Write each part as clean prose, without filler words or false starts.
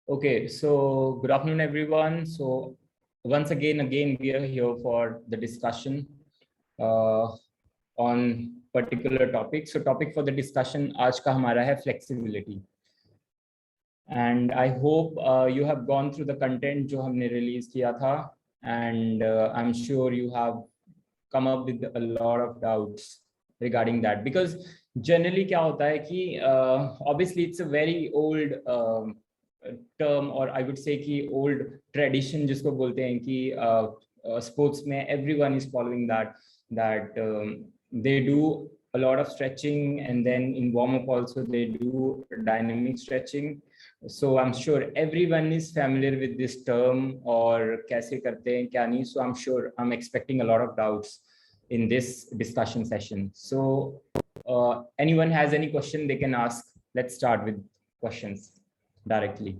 Okay, so good afternoon, everyone. So once again, we are here for the discussion on particular topic. So topic for the discussion आज का हमारा है flexibility. And I hope you have gone through the content जो हमने release किया था, and I'm sure you have come up with a lot of doubts regarding that, because generally क्या होता है कि obviously it's a very old term, or I would say कि old tradition जिसको बोलते हैं कि sports में everyone is following that they do a lot of stretching, and then in warm up also they do dynamic stretching. So I'm sure everyone is familiar with this term और कैसे करते हैं क्या नहीं. So I'm sure I'm expecting a lot of doubts in this discussion session. So anyone has any question they can ask. Let's start with questions directly.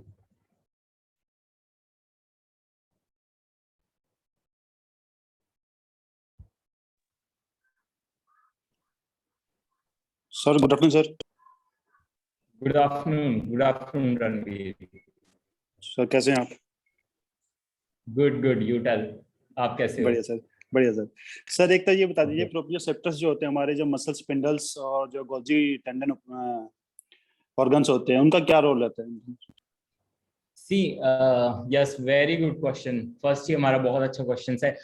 Sir, good afternoon, sir. Good afternoon, Ranveer. Sir, कैसे हैं आप? Good. You tell. आप कैसे हो? बढ़िया sir. Sir एक तो ये बता दीजिए प्रोप्रियोसेप्टर्स जो होते हैं हमारे, जो मसल स्पिंडल्स और जो गोल्जी टेंडन ऑर्गन्स होते हैं, उनका क्या रोल रहता है? See, yes, very good question. First ही हमारा बहुत अच्छा question है.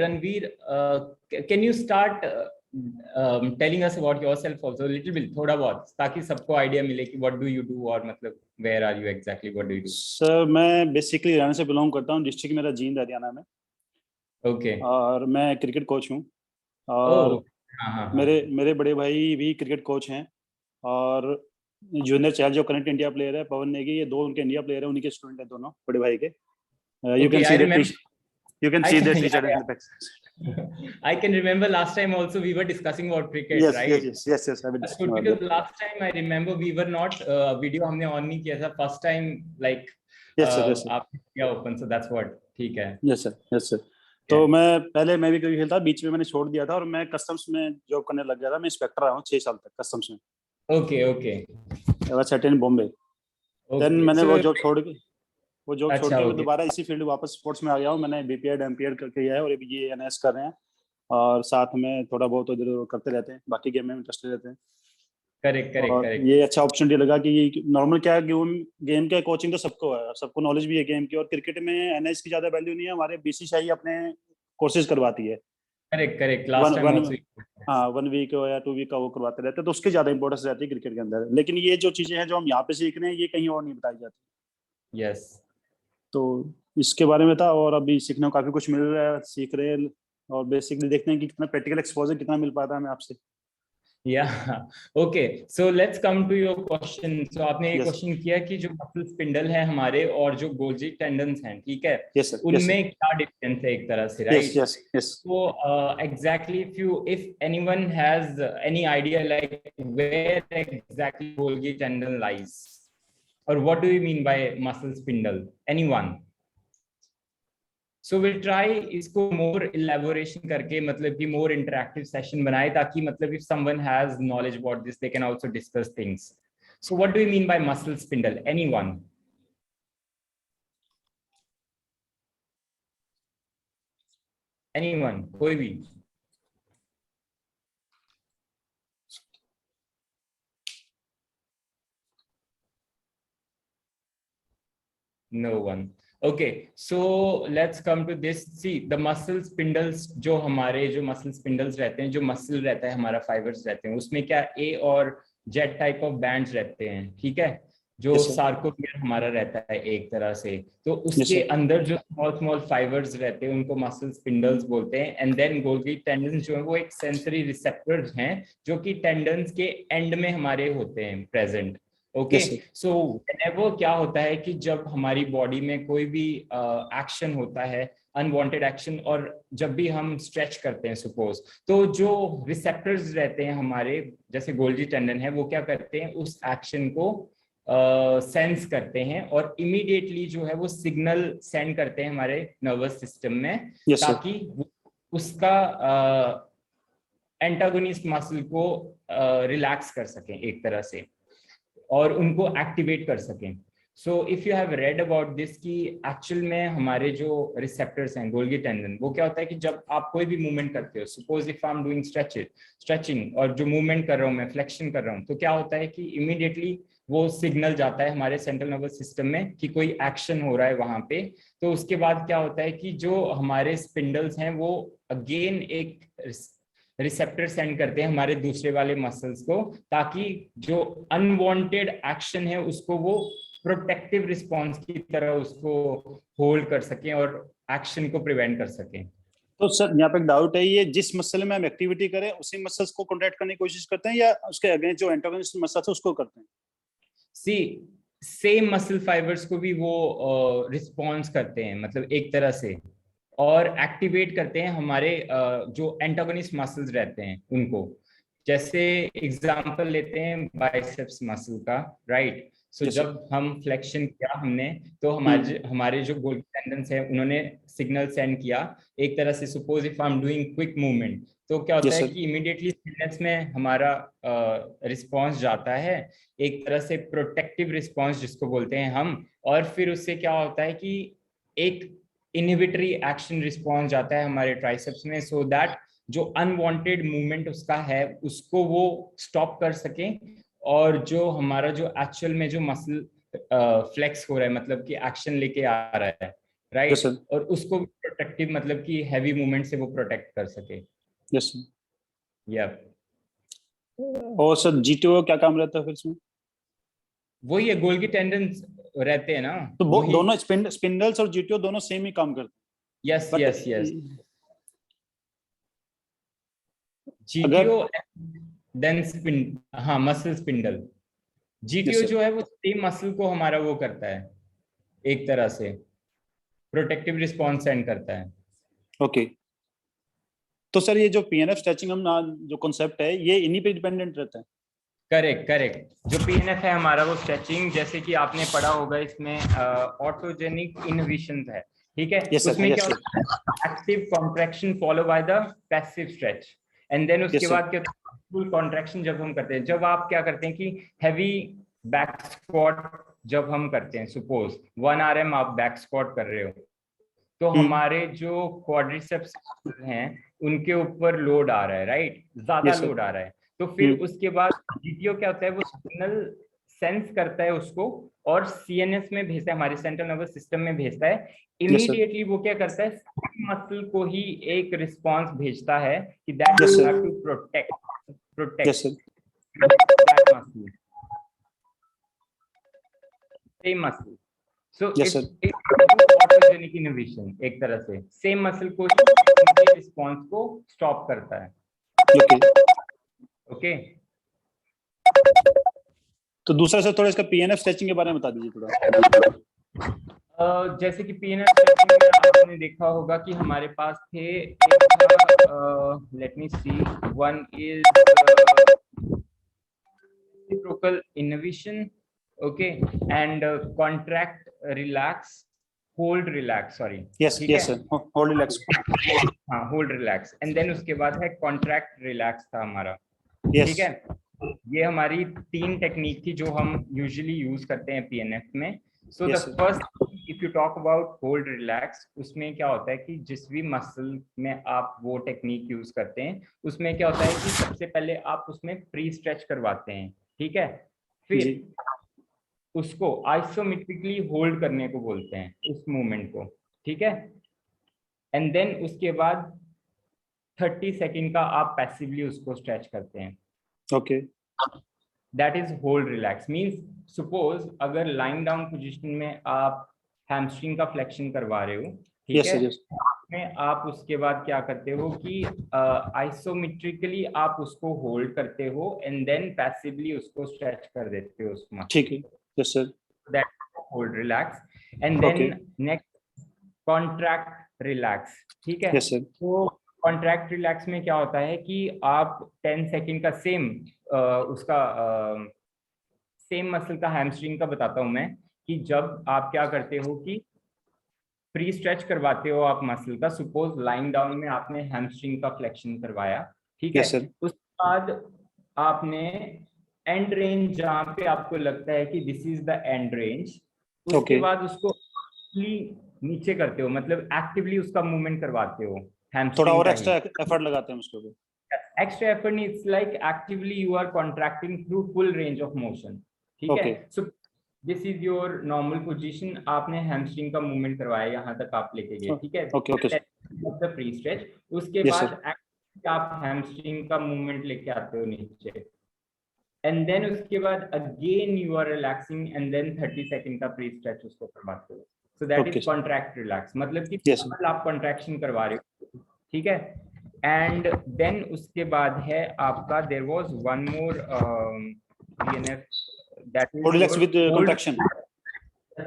Ranveer, can you start telling us about yourself also a little bit, थोड़ा बहुत, ताकि सबको idea मिले कि what do you do, और मतलब where are you exactly, what do you do? Sir मैं बेसिकली हरियाणा से बिलोंग करता हूँ. डिस्ट्रिक्ट मेरा जींद हरियाणा में. Okay. और मैं क्रिकेट कोच हूँ. और मेरे बड़े भाई भी क्रिकेट कोच हैं. और जूनियर चाइल्ड जो करंट इंडिया प्लेयर है पवन नेगी, ये दो उनके इंडिया प्लेयर है, उन्हीं के स्टूडेंट है दोनों बड़े भाई के. You can see that teacher in the back. I can remember last time also we were discussing about cricket, yes, right? Yes. I will discuss because last time I remember we were not video हमने on नहीं किया था first time, like yes sir. आपने किया open, so that's what. ठीक है. Yes sir. तो मैं भी क्रिकेट खेलता, बीच में मैंने छोड़ दिया था और मैं कस्टम्स में जॉब करने लग गया था. मैं इंस्पेक्टर रहा हूँ 6 साल तक कस्टम्स में. Okay okay I was settle in Bombay. Then okay मैंने सो वो जॉब छोड़ अच्छा के मैं ओके दोबारा इसी फील्ड वापस स्पोर्ट्स में आ गया हूँ। मैंने बीपीएड एमपीएड करके किया है और अभी ये एनएस कर रहे हैं, और साथ में थोड़ा बहुत इधर उधर करते रहते हैं, बाकी गेम में इंटरेस्टेड रहते हैं। करेक्ट करेक्ट और करेक्ट ये अच्छा अपॉर्चुनिटी लगा कि नॉर्मल क्या है, गेम का कोचिंग तो सबको है, सबको नॉलेज भी है गेम की, और क्रिकेट में एनएस की ज्यादा वैल्यू नहीं है, हमारे बीसीसीआई अपने कोर्सेज करवाती है। Correct correct one last time one also हाँ 1 वीक या 2 वीक का वो करवाते रहते हैं, तो उसकी ज्यादा इंपॉर्टेंस रहती है क्रिकेट के अंदर। लेकिन ये जो चीजें हैं जो हम यहाँ पे सीख रहे हैं ये कहीं और नहीं बताई जाती। यस तो इसके बारे में था, और अभी सीखने को काफी कुछ मिल रहा है, सीख रहे हैं, और बेसिकली देखते हैं कि कितना प्रैक्टिकल एक्सपोजर कितना मिल पाता है हमें आपसे। Yeah. Okay. So let's come to your question. So आपने ये यस क्वेश्चन किया कि जो मसल स्पिंडल है हमारे और जो गोल्जी टेंडन्स हैं, ठीक है, यस सर, यस सर, उनमें क्या डिफरेंस है एक तरह से, yes right? Yes yes. So exactly if anyone has any idea like where exactly Golgi tendon lies, or what do you mean by muscle spindle? Anyone? So will try इसको मोर elaboration करके, मतलब कि मोर interactive session बनाए, ताकि मतलब if someone has knowledge about this they can also discuss things. So what do you mean by muscle spindle? Anyone? Anyone? कोई भी? No one. Okay, so let's come to this. See, the muscle spindles, जो हमारे जो muscle spindles रहते हैं, जो muscle रहता है हमारा, fibers रहते हैं, उसमें क्या A और Z टाइप ऑफ बैंड्स रहते हैं, ठीक है, जो यस सर, सार्कोमियर हमारा रहता है एक तरह से. तो यस उसके सर, अंदर जो स्मॉल स्मॉल फाइबर्स रहते हैं उनको मसल स्पिंडल्स बोलते हैं. एंड देन गोल्गी टेंडन्स जो है वो एक सेंसरी रिसेप्टर्स हैं जो कि टेंडन्स के एंड में हमारे होते हैं present. Okay, yes sir, so whenever क्या होता है कि जब हमारी बॉडी में कोई भी एक्शन होता है, अनवांटेड एक्शन, और जब भी हम स्ट्रेच करते हैं सपोज, तो जो रिसेप्टर्स रहते हैं हमारे, जैसे गोल्जी टेंडन है, वो क्या करते हैं, उस एक्शन को सेंस करते हैं और इमीडिएटली जो है वो सिग्नल सेंड करते हैं हमारे नर्वस सिस्टम में, यस सर। ताकि उसका एंटागोनिस्ट मसल को रिलैक्स कर सकें एक तरह से, और उनको एक्टिवेट कर सकें. So if you have read about this कि एक्चुअल में हमारे जो रिसेप्टर्स हैं गोल्गी टेंडन, वो क्या होता है कि जब आप कोई भी मूवमेंट करते हो, suppose if I am doing stretching, और जो मूवमेंट कर रहा हूँ मैं, फ्लेक्शन कर रहा हूँ, तो क्या होता है कि इमीडिएटली वो सिग्नल जाता है हमारे सेंट्रल नर्वस सिस्टम में कि कोई एक्शन हो रहा है वहां पे. तो उसके बाद क्या होता है कि जो हमारे स्पिंडल्स हैं वो अगेन एक रिसेप्टर सेंड करते हैं हमारे दूसरे वाले मसल्स को, ताकि जो अनवांटेड एक्शन है उसको वो प्रोटेक्टिव रिस्पॉन्स की तरह उसको होल्ड कर सकें और एक्शन को प्रिवेंट कर सकें. तो सर यहाँ पे एक डाउट है, ये जिस मसल में हम एक्टिविटी करें उसी मसल्स को कॉन्ट्रैक्ट करने की कोशिश करते हैं, या उसके अगेंस्ट जो एंटागोनिस्ट मसल्स है उसको करते हैं? सी, सेम मसल फाइबर्स को भी वो रिस्पॉन्स करते हैं, मतलब एक तरह से, और एक्टिवेट करते हैं हमारे जो एंटागोनिस्ट मसल्स रहते हैं उनको. जैसे एग्जांपल लेते हैं बाइसेप्स मसल का, राइट? So yes sir. जब हम फ्लेक्शन किया हमने, तो हमारे जो गोल्गी टेंडन्स है उन्होंने सिग्नल सेंड किया एक तरह से. Suppose if I am doing quick movement, तो क्या होता यस है सर, कि इमीडिएटली स्टिफनेस में हमारा रिस्पॉन्स जाता है, एक तरह से प्रोटेक्टिव रिस्पॉन्स जिसको बोलते हैं हम, और फिर उससे क्या होता है कि एक इनहिबिटरी एक्शन रिस्पॉन्स जाता है हमारे ट्राइसेप्स में, सो दैट जो अनवांटेड मूवमेंट उसका है उसको वो स्टॉप कर सकें, और जो हमारा जो एक्चुअल में जो मसल फ्लेक्स हो रहा है, मतलब कि एक्शन लेके आ रहा है, यस राइट, सर, और उसको प्रोटेक्टिव, मतलब कि हैवी मूवमेंट से वो प्रोटेक्ट कर सके. Yes sir. या और सर जीटीओ क्या काम रहता है फिर इसमें? वही है, गोल्गी टेंडन्स रहते हैं ना, तो वही. दोनों स्पिंडल्स और जीटीओ दोनों सेम ही काम करते यस हैं, बट यस यस. अगर जीटीओ देन स्पिन, हाँ, muscle spindle. Yes GTO sir, जो है वो सेम मसल को हमारा वो करता है, एक तरह से प्रोटेक्टिव रिस्पॉन्स सेंड करता है. ओके। तो सर ये जो पीएनएफ स्ट्रेचिंग हम जो कॉन्सेप्ट है ये इन्हीं पे डिपेंडेंट रहता है? Correct correct. जो पीएनएफ है हमारा वो स्ट्रेचिंग, जैसे कि आपने पढ़ा होगा, इसमें ऑटोजेनिक इनहिबिशन है, ठीक है. यस सर, उसमें क्या यस सर, होता है, active contraction follow by the passive stretch. And then उसके Yes, बाद क्या फुल कॉन्ट्रैक्शन जब हम करते हैं, जब आप क्या करते हैं कि हैवी बैक स्क्वाट जब हम करते हैं, सपोज 1 RM आप बैक स्क्वाट कर रहे हो, तो हमारे जो क्वाड्रिसेप्स हैं उनके ऊपर लोड आ रहा है, राइट, ज्यादा Yes, sir. लोड आ रहा है। तो फिर उसके बाद जीटीओ क्या होता है, वो सिग्नल सेंस करता है उसको और सीएनएस में भेजता है, हमारे सेंट्रल नर्वस सिस्टम में भेजता है। Yes, sir. इमीडिएटली वो क्या करता है, मसल को ही एक रिस्पांस भेजता है कि that Yes, you sir. Have to protect Yes, sir. That muscle, same muscle. So Yes, sir. Autogenic innovation, एक तरह से सेम मसल को रिस्पांस को स्टॉप करता है। Okay. ओके, तो दूसरा सर थोड़ा इसका पीएनएफ स्ट्रेचिंग के बारे में बता दीजिए थोड़ा। जैसे कि पीएनएफ स्ट्रेचिंग में आपने देखा होगा कि हमारे पास थे, let me see, one is reciprocal innovation, okay, and contract relax, hold relax, sorry, Yes, ठीक yes, है, sir. Hold relax. हाँ, होल्ड रिलैक्स, एंड देन उसके बाद है कॉन्ट्रैक्ट रिलैक्स था हमारा, Yes. ठीक है। ये हमारी 3 टेक्निक थी जो हम यूजुअली यूज करते हैं पीएनएफ में। So the Yes, sir. First, if you talk about hold relax, उसमें क्या होता है कि जिस भी मसल में आप वो टेक्निक यूज करते हैं, उसमें क्या होता है कि सबसे पहले आप उसमें प्री स्ट्रेच करवाते हैं, ठीक है, फिर जी. उसको आइसोमेट्रिकली होल्ड करने को बोलते हैं उस मूवमेंट को, ठीक है, एंड देन उसके बाद 30 सेकेंड का आप पैसिवली उसको स्ट्रेच करते हैं। Okay. That is hold relax, means suppose अगर लाइन डाउन पोजीशन में आप हैमस्ट्रिंग का फ्लेक्शन करवा रहे हो, ठीक Yes, है, sir. Yes. में आप उसके बाद क्या करते हो कि आइसोमेट्रिकली आप उसको होल्ड करते हो एंड देन पैसिवली उसको स्ट्रेच कर देते हो उस मसल ठीक है. Yes, sir. That hold relax, and then Okay. Next contract relax, ठीक है। Yes, sir. तो कॉन्ट्रैक्ट रिलैक्स में क्या होता है कि आप 10 सेकेंड का सेम उसका सेम मसल का हैमस्ट्रिंग का बताता हूं मैं, कि जब आप क्या करते हो कि प्री स्ट्रेच करवाते हो आप मसल का, सपोज लाइन डाउन में आपने हैमस्ट्रिंग का फ्लेक्शन करवाया, ठीक है, Yes, sir. उसके बाद आपने एंड रेंज जहां पे आपको लगता है कि this is the end range, उसके Okay. बाद उसको नीचे करते हो, मतलब एक्टिवली उसका मूवमेंट करवाते हो थोड़ा हैमस्ट्रिंग और का एक्स्ट्रा एफर्ट लगाते हैं उसके ऊपर. extra effort is like actively you are contracting through full range of motion, ठीक है। Okay. So this is your normal position, आपने hamstring का मूवमेंट करवाया, यहाँ तक आप लेके गए, ठीक है, Okay. Okay, sir. The pre stretch, उसके Yes, sir. बाद आप hamstring का मूवमेंट लेके आते हो नीचे, एंड देन उसके बाद again you are relaxing and then 30 second का प्री स्ट्रेच उसको करवाते हो। So that Okay, is sir. Contract relax, मतलब कि Yes, sir. आप कॉन्ट्रैक्शन करवा रहे हो, ठीक है। एंड देन उसके बाद है आपका, there was one more PNF, that Hold is relax your with contraction.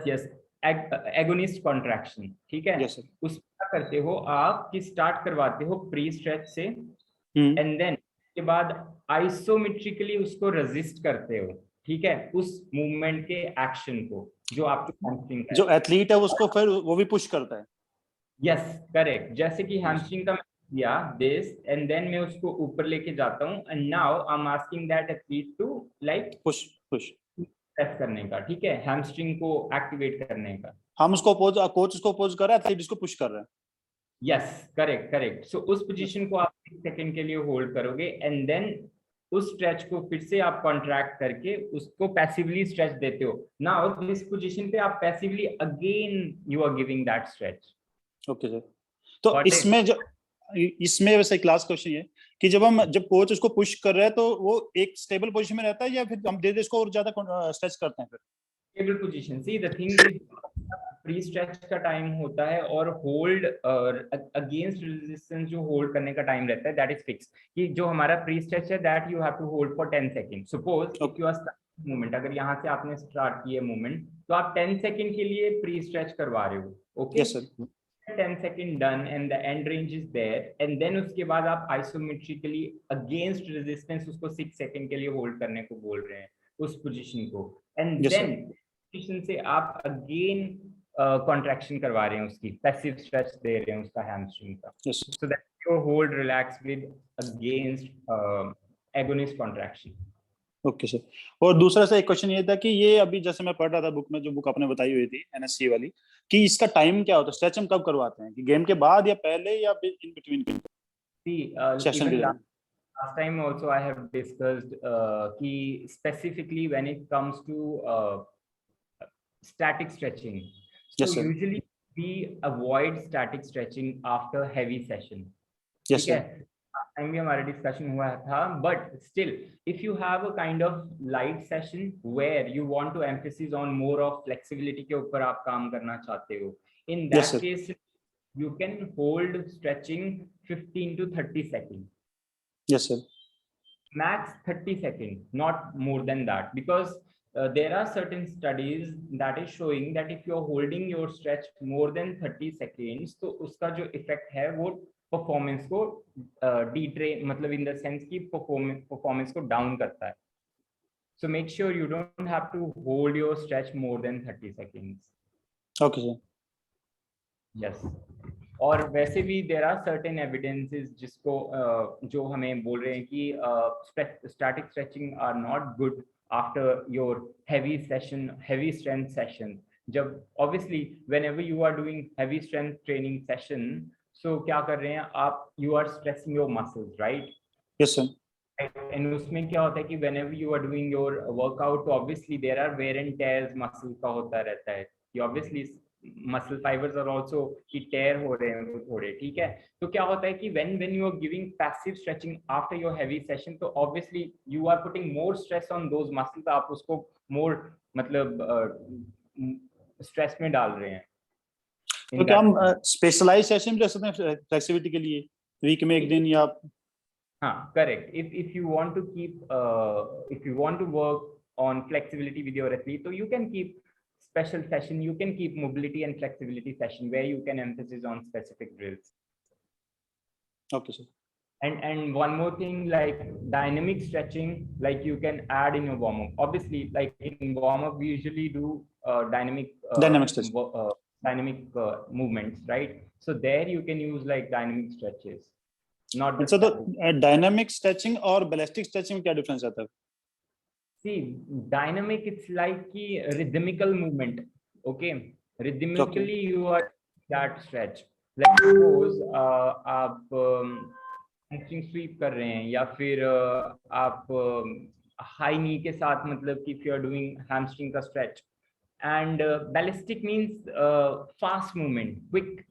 Yes, agonist contraction, ठीक है। Yes, sir. उसमें क्या करते हो आप कि स्टार्ट करवाते हो प्री स्ट्रेच से, एंड देन के बाद आइसोमेट्रिकली उसको रेजिस्ट करते हो, ठीक है, उस मूवमेंट के एक्शन को जो आपके हैमस्ट्रिंग का जो एथलीट है उसको फिर वो भी पुश करता है. यस, करेक्ट, जैसे कि हैमस्ट्रिंग का किया दिस एंड देन मैं उसको ऊपर लेके जाता हूँ, and now I am asking that athlete to like push press करने का, ठीक है, हैमस्ट्रिंग को एक्टिवेट करने का। हम उसको कोच उसको अपोज कर रहा है, एथलीट इसको पुश कर रहा है. Yes, correct correct. सो उस पोजीशन को आप 1 सेकंड के लिए होल्ड करोगे एंड देन उस स्ट्रेच को फिर से आप कॉन्ट्रैक्ट करके उसको पैसिवली स्ट्रेच देते हो। नाउ दिस पोजीशन पे आप passively again you are giving that stretch. Okay sir. तो इसमें वैसे क्लास क्वेश्चन ये कि जब कोच उसको पुश कर रहा है तो वो एक स्टेबल पोजीशन में रहता है या फिर हम दे इसको और ज्यादा स्ट्रेच करते हैं फिर? Stable position, see the thing is pre stretch का टाइम होता है और होल्ड अगेंस्ट रेजिस्टेंस जो होल्ड करने का टाइम रहता है दैट इज फिक्स, कि जो हमारा प्री स्ट्रेच है that you have to hold for 10 second. Suppose if you are movement, अगर यहाँ से आपने स्टार्ट किया मूवमेंट तो आप 10 सेकंड के लिए प्री स्ट्रेच करवा रहे हो, okay. Yes sir. 10 second done and the end range is there, and then उसके बाद आप आइसोमेट्रिकली अगेंस्ट रेजिस्टेंस उसको 6 सेकंड के लिए होल्ड करने को बोल रहे हैं उस पोजीशन को, and Yes, sir. Then position से आप अगेन कॉन्ट्रैक्शन करवा रहे हैं उसकी, पैसिव स्ट्रेच दे रहे हैं उसका हैमस्ट्रिंग का, so that your hold relax with against agonist contraction. Okay sir. और दूसरा सा एक क्वेश्चन ये था कि ये अभी जैसे मैं पढ़ रहा था बुक में, जो बुक आपने बताई हुई थी एनएससी वाली, कि इसका टाइम क्या होता है, स्ट्रेच हम कब करवाते हैं, कि गेम के बाद या पहले या इन बिटवीन सेशन के दौरान? Last time also I have discussed कि specifically when it comes to static stretching. So yes, usually we avoid static stretching after heavy session. yes, ठीक है, last time भी हमारा discussion हुआ था, but still if you have a kind of light session where you want to emphasis on more of flexibility के ऊपर आप काम करना चाहते हो, in that case you can hold stretching 15 to 30 seconds. Yes, sir. Max 30 seconds, not more than that, because there are certain studies that is showing that if you're holding your stretch more than 30 seconds, तो उसका जो effect है वो performance को detrain, मतलब in the sense कि performance को down करता है. So make sure you don't have to hold your stretch more than 30 seconds. Okay, sir. Yes. और वैसे भी देर आर सर्टेन एविडेंसेस जिसको जो हमें बोल रहे हैं कि static stretching are not good after your heavy session, heavy strength session. जब obviously whenever you are doing heavy strength training session, so क्या कर रहे हैं आप, you are stressing your muscles, right? Yes sir. And उसमें क्या होता है कि whenever you are doing your workout, तो obviously there are wear and tears muscle का होता रहता है कि obviously muscle fibres are also कि टेयर हो रहे हैं थोड़े, ठीक है? तो क्या होता है कि when you are giving passive stretching after your heavy session, तो obviously you are putting more stress on those muscles, आप उसको मोर मतलब स्ट्रेस में डाल रहे हैं. तो क्या हम स्पेशलाइज सेशन ले सकते हैं फ्लेक्सिबिलिटी के लिए, वीक में एक दिन या? हाँ, correct. if you want to keep if you want to work on flexibility with your athlete, so you can keep special session, you can keep mobility and flexibility session where you can emphasis on specific drills. Okay, sir. And one more thing, like dynamic stretching, like you can add in your warm up. Obviously, like in warm up we usually do dynamic movements, right? So there you can use like dynamic stretches, not the so dynamic stretching और ballistic stretching में क्या difference आता है? See, dynamic, it's like ki rhythmical movement. Okay, rhythmically you are that stretch. Like suppose आप hamstring sweep कर रहे हैं, या फिर आप high knee के साथ, मतलब कि if you are doing hamstring का stretch. And ballistic means fast movement, quick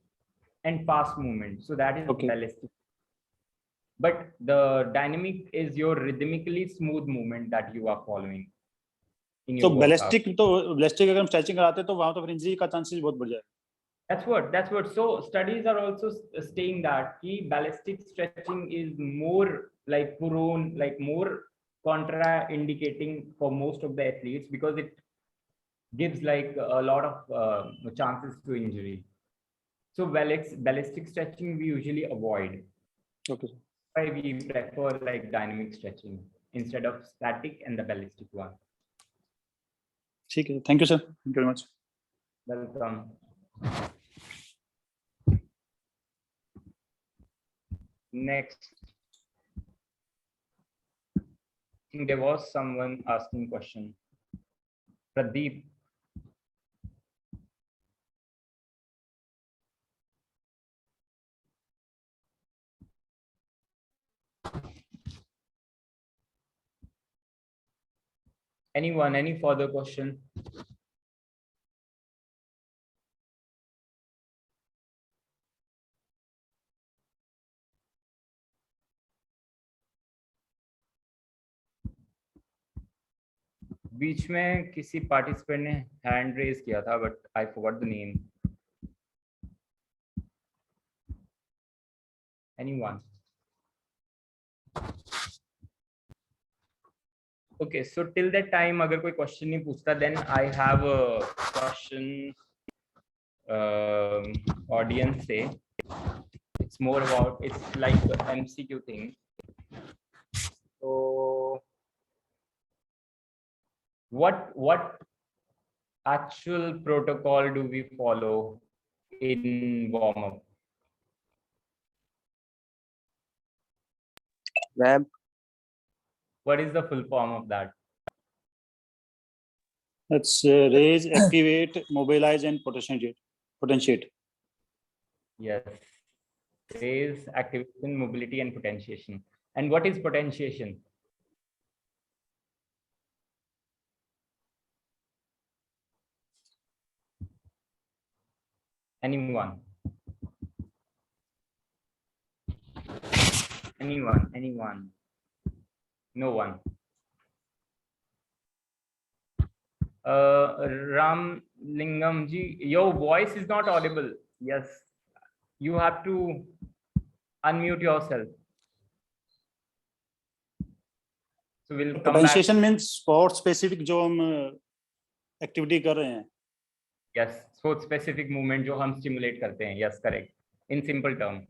and fast movement. So that is ballistic. But the dynamic is your rhythmically smooth movement that you are following. So ballistic, तो ballistic अगर हम stretching कराते हैं तो वहाँ तो फिर injury का chances बहुत बढ़ जाएगा. That's what. So studies are also saying that कि ballistic stretching is more like prone, like more contraindicating for most of the athletes, because it gives like a lot of chances to injury. So ballistic stretching we usually avoid. Okay. Why we prefer like dynamic stretching instead of static and the ballistic one. ठीक है, thank you sir, thank you very much. Welcome. Next, I think there was someone asking question. Pradeep. Anyone, any further question? बीच में किसी participant ने hand raise किया था, but I forgot the name. Anyone? Okay, so till that time अगर कोई question नहीं पूछता, then I have a question audience से. It's more about, it's like the MCQ thing. So what actual protocol do we follow in warm-up? Ramp. What is the full form of that? That's raise, activate, mobilize, and potentiate. Yes. Raise, activation, mobility, and potentiation. And what is potentiation? Anyone? Anyone? No one. Ram Lingam ji, your voice is not audible. Yes, you have to unmute yourself. So we'll come back. Potentiation means sport specific जो हम activity कर रहे हैं. Yes, sport specific movement जो हम stimulate करते हैं. Yes, correct. In simple term.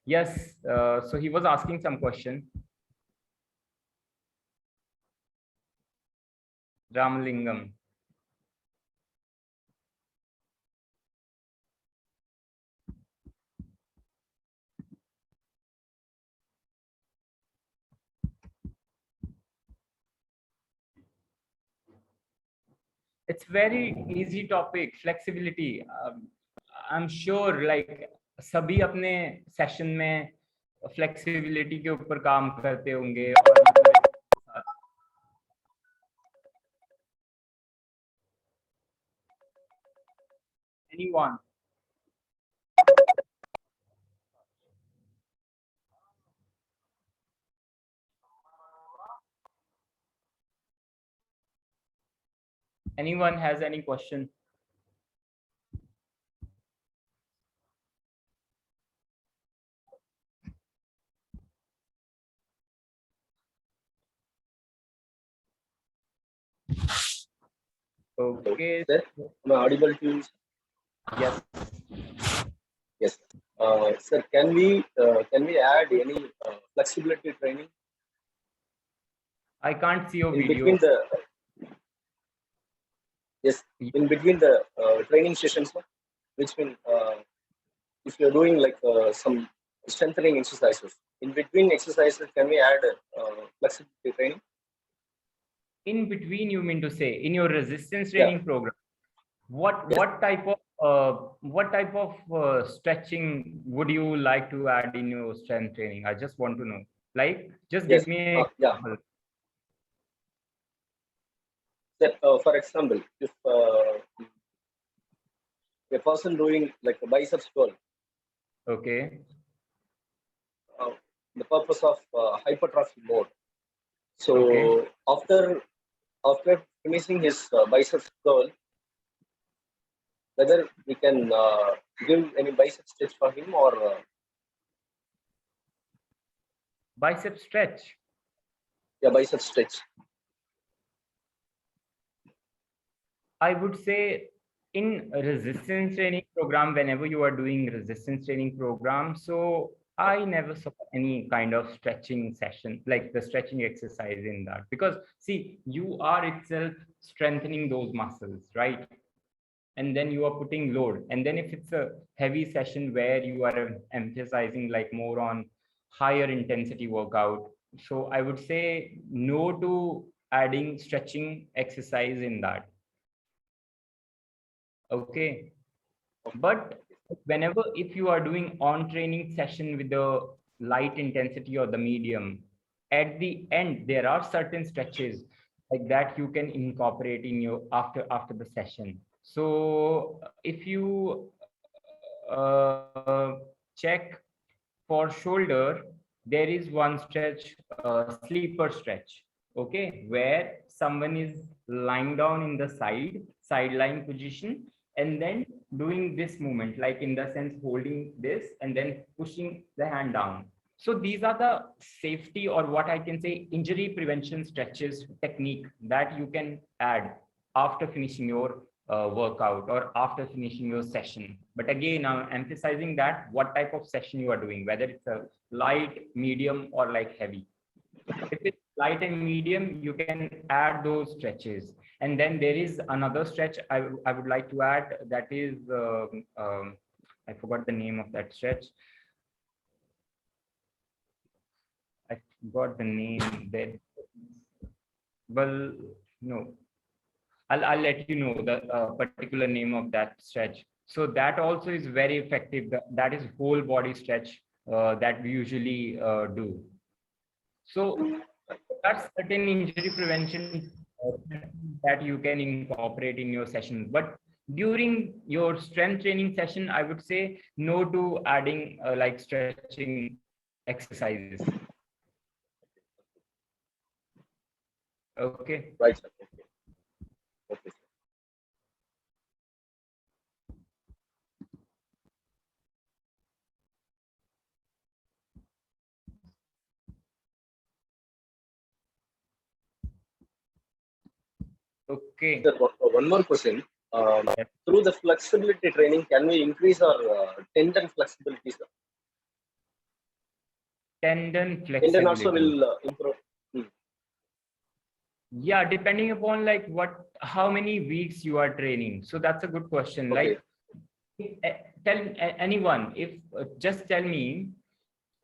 Yes, so he was asking some question. Ramalingam. It's very easy topic, flexibility. I'm sure like सभी अपने सेशन में फ्लेक्सिबिलिटी के ऊपर काम करते होंगे और anyone? Anyone has any question? Okay. Sir, am I audible to you? Yes. Yes. Sir, can we add any flexibility training? I can't see your in video. Between the yes, in between the training sessions, which mean if you're doing like some strengthening exercises, in between exercises, can we add flexibility training? In between, you mean to say in your resistance training program? What type of stretching would you like to add in your strength training? I just want to know. Like, just give me an example. For example, if a person doing like a biceps curl, okay, the purpose of hypertrophy mode. So after finishing his biceps curl, whether we can give any bicep stretch for him or bicep stretch. Yeah, bicep stretch. I would say in resistance training program, whenever you are doing resistance training program, so I never saw any kind of stretching session, like the stretching exercise in that, because see, you are itself strengthening those muscles, right? And then you are putting load. And then if it's a heavy session where you are emphasizing like more on higher intensity workout, so I would say no to adding stretching exercise in that. Okay. But whenever, if you are doing on training session with the light intensity or the medium, at the end, there are certain stretches like that you can incorporate in your after the session. So if you check for shoulder, there is one stretch, sleeper stretch, okay, where someone is lying down in the sideline position, and then doing this movement, like in the sense holding this and then pushing the hand down. So these are the safety, or what I can say, injury prevention stretches technique that you can add after finishing your workout or after finishing your session. But again, I'm emphasizing that what type of session you are doing, whether it's a light, medium, or like heavy. If it's light and medium, you can add those stretches. And then there is another stretch I would like to add, that is, I forgot the name of that stretch. I forgot the name there. Well, no, I'll let you know the particular name of that stretch. So that also is very effective. That is whole body stretch that we usually do. So that's certain injury prevention that you can incorporate in your session. But during your strength training session, I would say no to adding like stretching exercises. Okay. Right, sir. Okay. Okay, sir. Okay. Sir, one more question. Through the flexibility training, can we increase our tendon flexibility, sir? Tendon flexibility. Tendon also will improve. Yeah, depending upon like how many weeks you are training. So that's a good question. Okay. Like, tell anyone, if just tell me,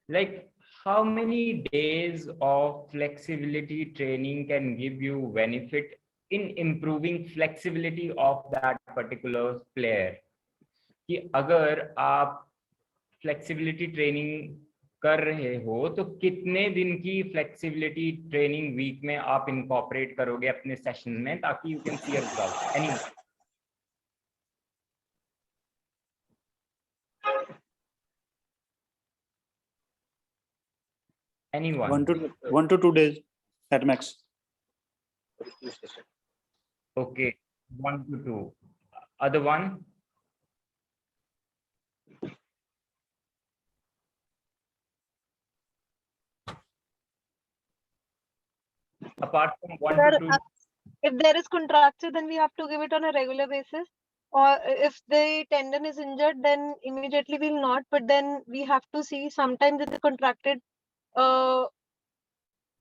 like, how many days of flexibility training can give you benefit in improving flexibility of that particular player? कि अगर आप flexibility training कर रहे हो तो कितने दिन की फ्लेक्सिबिलिटी ट्रेनिंग वीक में आप इनकॉर्पोरेट करोगे अपने सेशन में ताकि you can see a ground anyone 1 to 2 days at max. Okay, 1 to 2. Other one? Apart from 1 to 2. If there is contracture, then we have to give it on a regular basis. Or if the tendon is injured, then immediately we'll not. But then we have to see sometimes it is contracted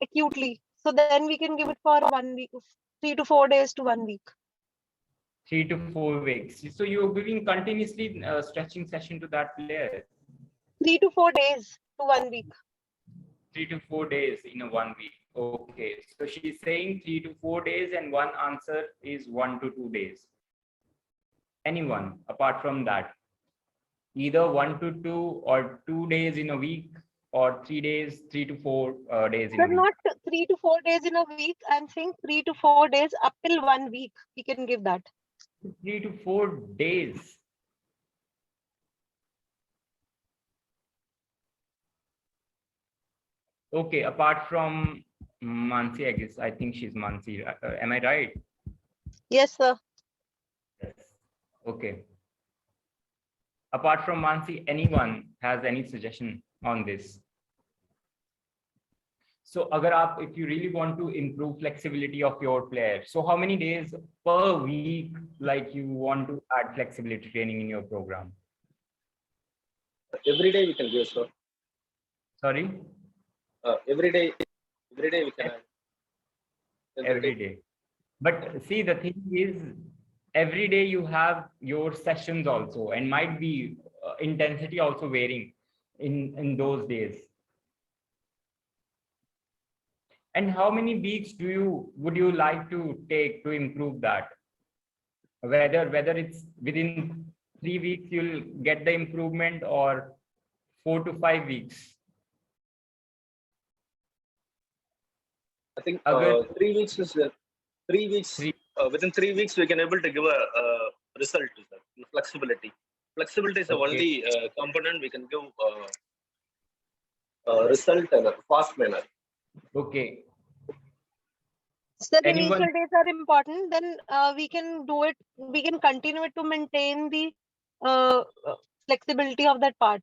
acutely. So then we can give it for 1 week, 3 to 4 days to 1 week. 3 to 4 weeks. So you're giving continuously stretching session to that player? 3 to 4 days to 1 week. 3 to 4 days in a 1 week. Okay, so she's saying 3 to 4 days, and one answer is 1 to 2 days. Anyone apart from that? Either 1 to 2 or 2 days in a week, or 3 days, 3 to 4 days in a week. Not 3 to 4 days in a week. I'm saying 3 to 4 days up till 1 week. We can give that. 3 to 4 days. Okay, apart from Mansi, I guess, I think she's Mansi. Am I right? Yes, sir. Yes. Okay. Apart from Mansi, anyone has any suggestion on this? So if you really want to improve flexibility of your player, so how many days per week like you want to add flexibility training in your program? Every day we can give, sir. Sorry? Every day we can add. Every day. But see, the thing is, every day you have your sessions also, and might be intensity also varying in those days. And how many weeks would you like to take to improve that? Whether it's within 3 weeks you'll get the improvement, or 4 to 5 weeks. I think 3 weeks is 3 weeks. Within 3 weeks we can able to give a result, sir. Flexibility. Flexibility is the only component we can give result in a fast manner. Okay. So the initial days are important. Then we can do it. We can continue it to maintain the flexibility of that part.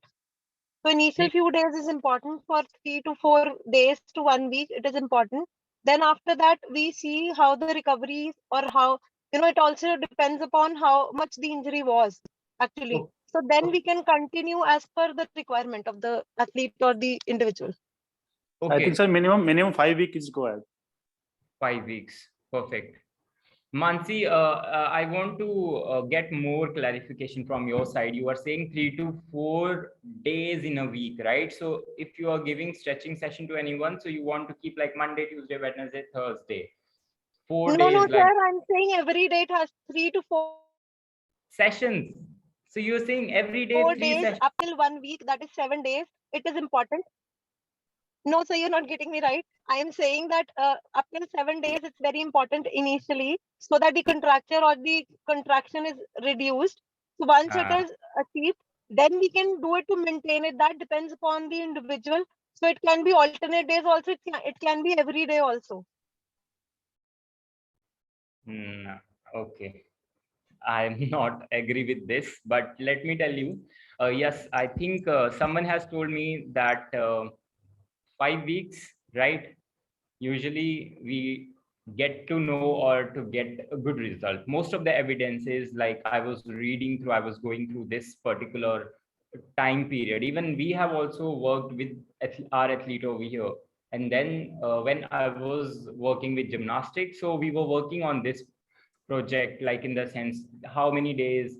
So initial few days is important. For 3 to 4 days to 1 week, it is important. Then after that, we see how the recovery is, or how, it also depends upon how much the injury was actually. So then we can continue as per the requirement of the athlete or the individual. Okay. I think sir, minimum 5 weeks is required. 5 weeks, perfect. Mansi, I want to get more clarification from your side. You are saying 3 to 4 days in a week, right? So if you are giving stretching session to anyone, so you want to keep like Monday, Tuesday, Wednesday, Thursday, 4 No, days, like sir, I'm saying every day it has 3 to 4 sessions. So you're saying every day 3 days sessions. up till 1 week, that is 7 days. It is important. No, sir, you're not getting me right. I am saying that up till 7 days, it's very important initially so that the contracture or the contraction is reduced. So once it is achieved, then we can do it to maintain it. That depends upon the individual. So it can be alternate days also. It can be every day also. Okay. I'm not agree with this, but let me tell you, yes, I think someone has told me that 5 weeks, right? Usually we get to know or to get a good result. Most of the evidence is like I was reading through, I was going through this particular time period. Even we have also worked with our athlete over here. And then when I was working with gymnastics, so we were working on this project, like in the sense how many days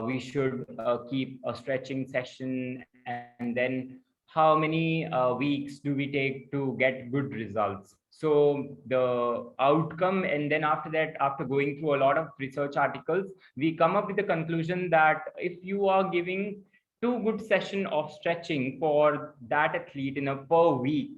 we should keep a stretching session, and then how many weeks do we take to get good results. So the outcome, and then after that, after going through a lot of research articles, we come up with the conclusion that if you are giving 2 good session of stretching for that athlete in a per week,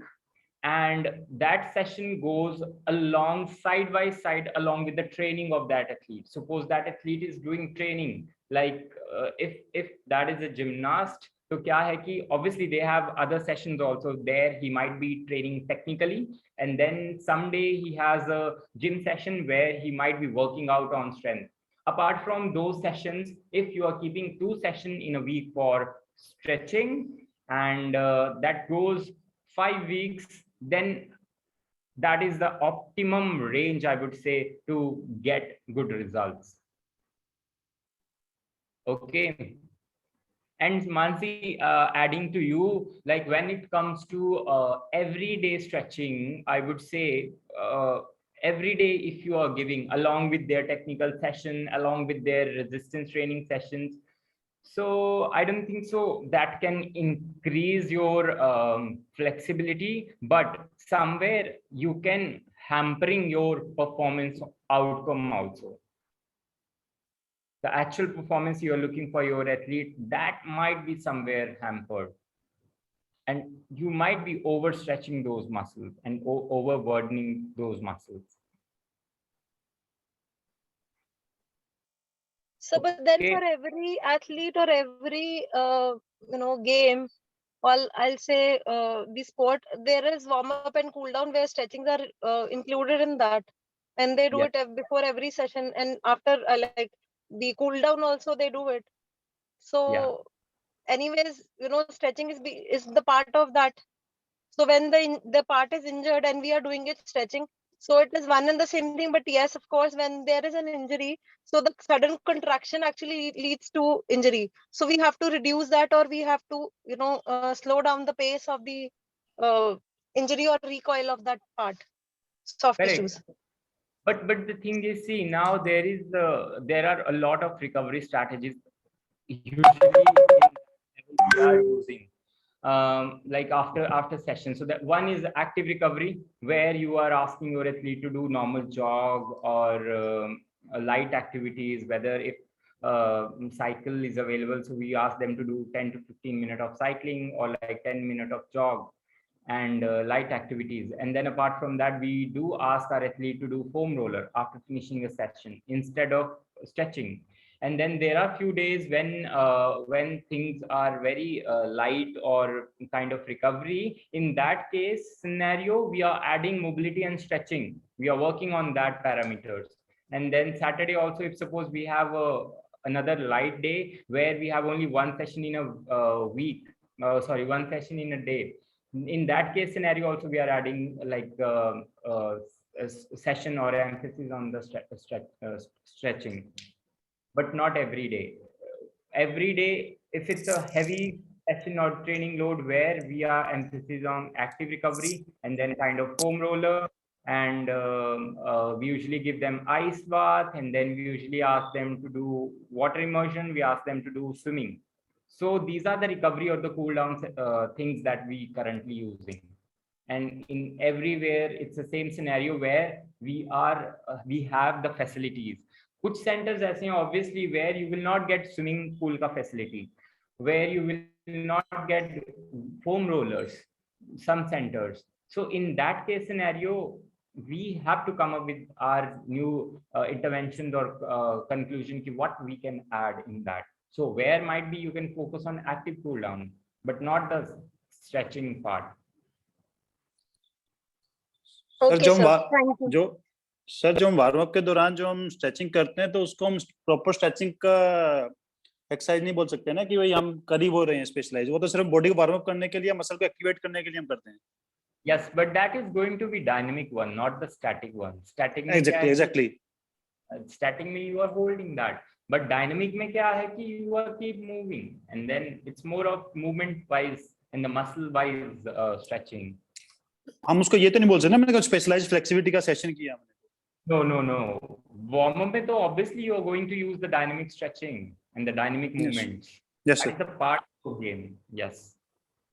and that session goes along side by side along with the training of that athlete. Suppose that athlete is doing training, like if that is a gymnast, so kya hai ki obviously they have other sessions also there. He might be training technically, and then someday he has a gym session where he might be working out on strength. Apart from those sessions, if you are keeping 2 sessions in a week for stretching, and that goes 5 weeks, then that is the optimum range, I would say, to get good results. Okay. And Mansi, adding to you, like when it comes to everyday stretching, I would say every day, if you are giving along with their technical session, along with their resistance training sessions, so I don't think so that can increase your flexibility, but somewhere you can hampering your performance outcome also. The actual performance you are looking for your athlete, that might be somewhere hampered. And you might be overstretching those muscles and overburdening those muscles. So, but then for every athlete or every game, I'll say the sport, there is warm up and cool down where stretchings are included in that, and they do it before every session, and after like the cool down also they do it. So, anyways, stretching is the part of that. So when the part is injured and we are doing it stretching, so it is one and the same thing. But yes, of course, when there is an injury, so the sudden contraction actually leads to injury. So we have to reduce that, or we have to, slow down the pace of the injury or recoil of that part, soft tissues. But the thing is, see, now there are a lot of recovery strategies usually we are using, like after session. So that one is active recovery, where you are asking your athlete to do normal jog or light activities, whether if cycle is available, so we ask them to do 10 to 15 minutes of cycling or like 10 minutes of jog and light activities. And then apart from that, we do ask our athlete to do foam roller after finishing a session instead of stretching. And then there are few days when things are very light or kind of recovery. In that case scenario, we are adding mobility and stretching. We are working on that parameters. And then Saturday also, if suppose we have another light day where we have only one session in a week, one session in a day, in that case scenario also we are adding like a session or emphasis on the stretching, but not every day. Every day, if it's a heavy session or training load where we are emphasis on active recovery and then kind of foam roller, and we usually give them ice bath, and then we usually ask them to do water immersion, we ask them to do swimming. So these are the recovery or the cool down things that we currently using. And in everywhere it's the same scenario where we have the facilities. कुछ centers ऐसे हैं obviously where you will not get swimming pool का facility, where you will not get foam rollers, some centers. So in that case scenario, we have to come up with our new interventions or conclusion ki what we can add in that. So where might be you can focus on active cool down, but not the stretching part. Okay, जो sir. Thank you. जो हम warm up के दौरान जो हम stretching करते हैं तो उसको हम प्रॉपर स्ट्रेचिंग का एक्सरसाइज नहीं बोल सकते ना कि भाई हम कर ही बोल रहे हैं स्पेशलाइज, वो तो सिर्फ बॉडी को वार्म अप करने के लिए, मसल को एक्टिवेट करने के लिए हम करते हैं. Yes, but that is going to be dynamic one, not the static one. Static में exactly. Static में you are holding that, but dynamic में क्या है कि you are keep moving, and then it's more of movement wise and the muscle wise stretching. हम उसको ये तो नहीं बोल सकते ना मैंने स्पेशलाइज्ड फ्लेक्सिबिलिटी का सेशन किया हमने. No. Warm up में तो obviously you are going to use the dynamic stretching and the dynamic movements. Yes, sir. That is the part of the game. Yes,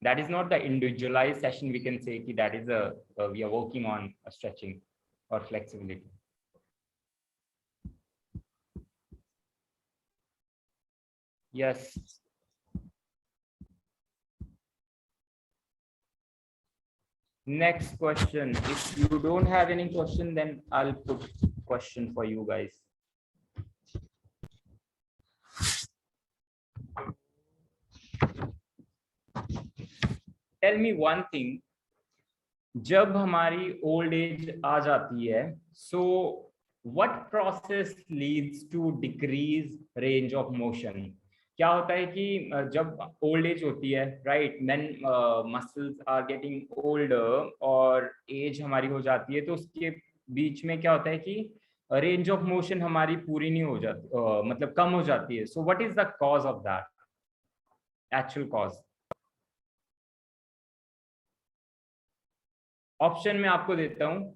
that is not the individualized session. We can say कि that is we are working on a stretching or flexibility. Yes. Next question. If you don't have any question, then I'll put question for you guys. Tell me one thing. जब हमारी old age आ जाती है, so what process leads to decrease range of motion? क्या होता है कि जब old age होती है, right, then muscles are getting older और एज हमारी हो जाती है, तो उसके बीच में क्या होता है कि रेंज ऑफ मोशन हमारी पूरी नहीं हो जाती, मतलब कम हो जाती है. So what is the cause of that, actual cause? Option में आपको देता हूं.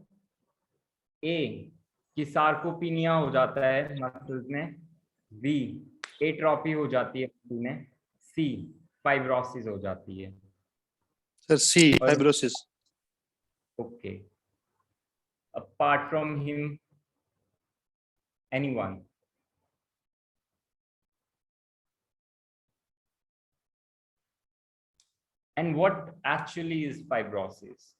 ए कि सार्कोपिनिया हो जाता है मसल्स में, बी एट्रोफी हो जाती है में, सी फाइब्रोसिस हो जाती है. Sir see fibrosis. Okay. Apart from him anyone? And what actually is fibrosis?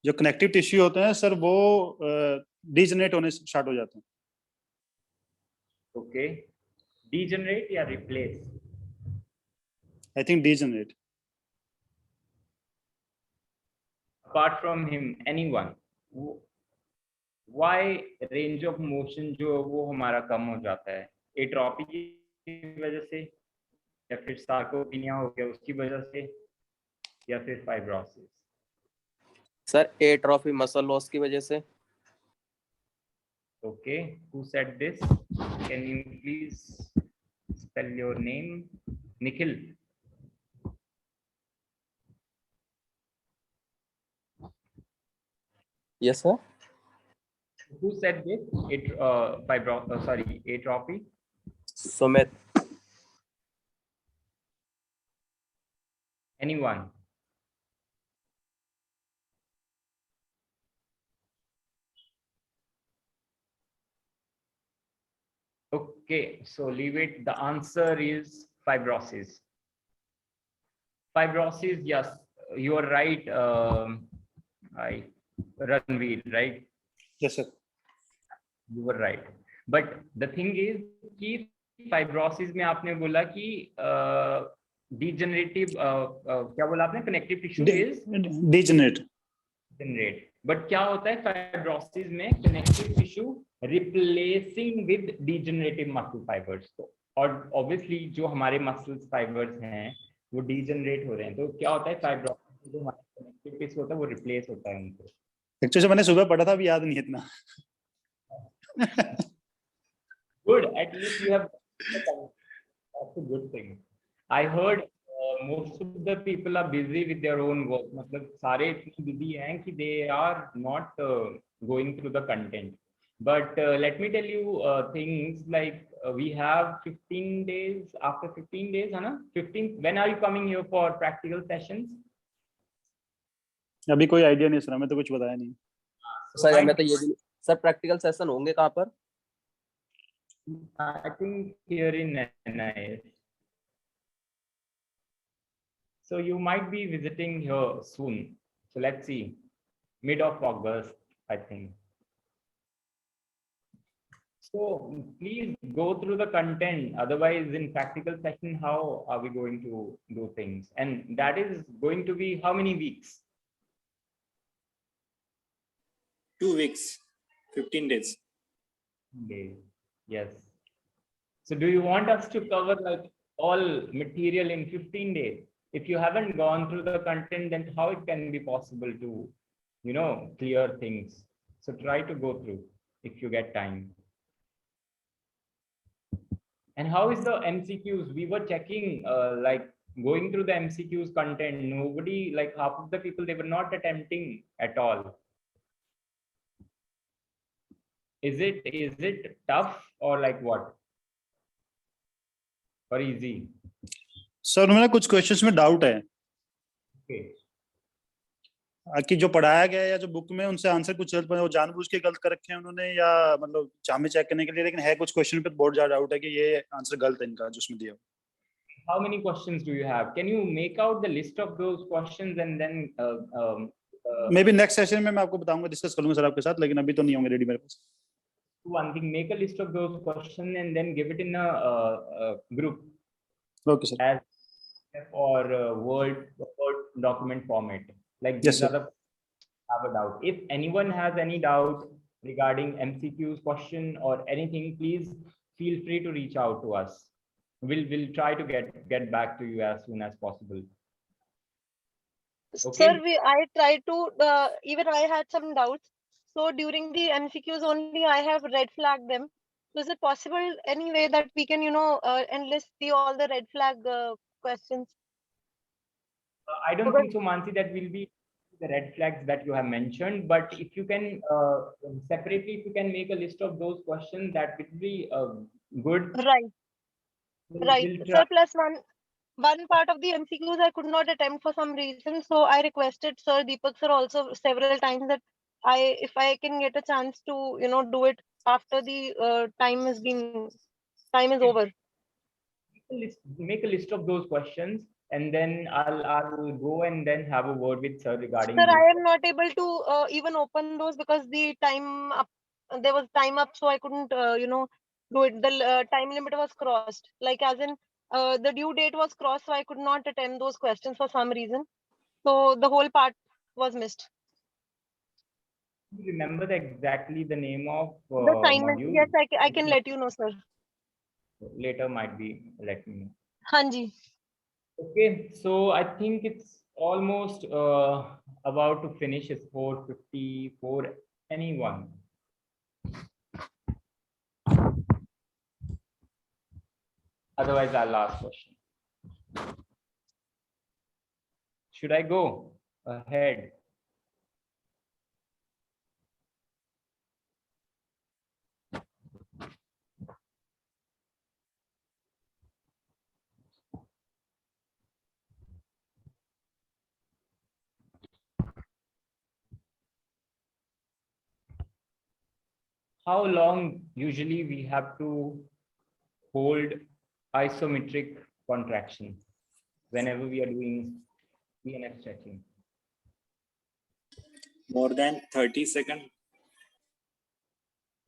जो कनेक्टिव टिश्यू होते हैं सर वो डीजनरेट होने स्टार्ट हो जाते हैं. ओके. डीजनरेट या replace? I think degenerate. Apart from him anyone? Why range of motion जो वो हमारा कम हो जाता है? एट्रोफी की वजह से, या फिर सार्कोपिनिया हो गया उसकी वजह से, या फिर fibrosis? Sir atrophy muscle loss की वजह से. Okay, who said this? Can you please spell your name? Nikhil. Yes sir. Who said this? Atrophy. Sumit. Anyone? Okay, so leave it. The answer is fibrosis. Fibrosis, yes, you are right. Ranveer, right? Yes, sir. You were right. But the thing is कि fibrosis में आपने बोला कि degenerative क्या बोला आपने? Connective tissue is degenerate. But क्या होता है fibrosis में? Connective tissue replacing with degenerative muscle fibers. तो और obviously जो हमारे muscle fibers हैं वो degenerate हो रहे हैं, तो क्या होता है fibrosis जो हमारा connective tissue होता है वो replace होता है उनको. Actually मैंने सुबह पढ़ा था, अभी याद नहीं इतना. Good, at least you have That's a good thing. I heard most of the people are busy with their own work. मतलब सारे इतने busy हैं कि they are not going through the content. But let me tell you things like we have 15 days. After 15 days, है ना? 15. When are you coming here for practical sessions? अभी कोई idea नहीं सर, मैं तो कुछ बताया नहीं सर। मैं तो ये भी सर, प्रैक्टिकल सेशन होंगे कहाँ पर? I think here in NIS. So you might be visiting here soon. So let's see, mid of August, I think. So please go through the content. Otherwise, in practical session, how are we going to do things? And that is going to be how many weeks? 2 weeks, 15 days. Days. Yes. So do you want us to cover like all material in 15 days? If you haven't gone through the content, then how it can be possible to, you know, clear things? So try to go through if you get time. And how is the MCQs? We were checking, like going through the MCQs content. Nobody, like half of the people, they were not attempting at all. Is it tough or like what? Or easy? Sir मेरा कुछ questions में doubt है Okay. कि जो पढ़ाया गया है या जो बुक में उनसे आंसर कुछ वो जानबूझ के गलत कर रखे हैं उन्होंने, या मतलब चामे चेक करने के लिए, लेकिन है कुछ क्वेश्चन पे बहुत ज्यादा डाउट है कि ये आंसर गलत है इनका जो उसमें दिया। How many questions do you have? Can you make out the list of those questions and then maybe next session में मैं आपको बताऊंगा, डिस्कस करूंगा सर आपके साथ, लेकिन अभी तो नहीं होंगे रेडी मेरे पास। One thing, make a list of those questions and then give it in a group. Okay, sir. As or Word document format. Like Yes, these are sir. the have a doubt. If anyone has any doubt regarding MCQs question or anything, please feel free to reach out to us. We'll try to get back to you as soon as possible. Okay. Sir, I tried to, even I had some doubts. So during the MCQs only, I have red flagged them. So is it possible any way that we can, enlist all the red flag questions? I don't think so, Mansi, that will be the red flags that you have mentioned, but if you can separately, if you can make a list of those questions, that would be good. Right. Right. We'll Sir, plus one part of the MCQs I could not attempt for some reason. So I requested Sir Deepak sir also several times that if I can get a chance to, do it after the time is over. Make a list of those questions, and then I'll go and then have a word with sir regarding. Sir, I am not able to even open those because the time up, there was time up, so I couldn't, do it. The time limit was crossed. Like as in, the due date was crossed, so I could not attempt those questions for some reason. So the whole part was missed. Remember exactly the name of the assignment? module? Yes, I can let you know, sir. Later might be let me know. Hanji. Okay, so I think it's almost about to finish. It's 4:54. Anyone? Otherwise, I'll ask question. Should I go ahead? How long usually we have to hold isometric contraction whenever we are doing PNF stretching? More than 30 seconds.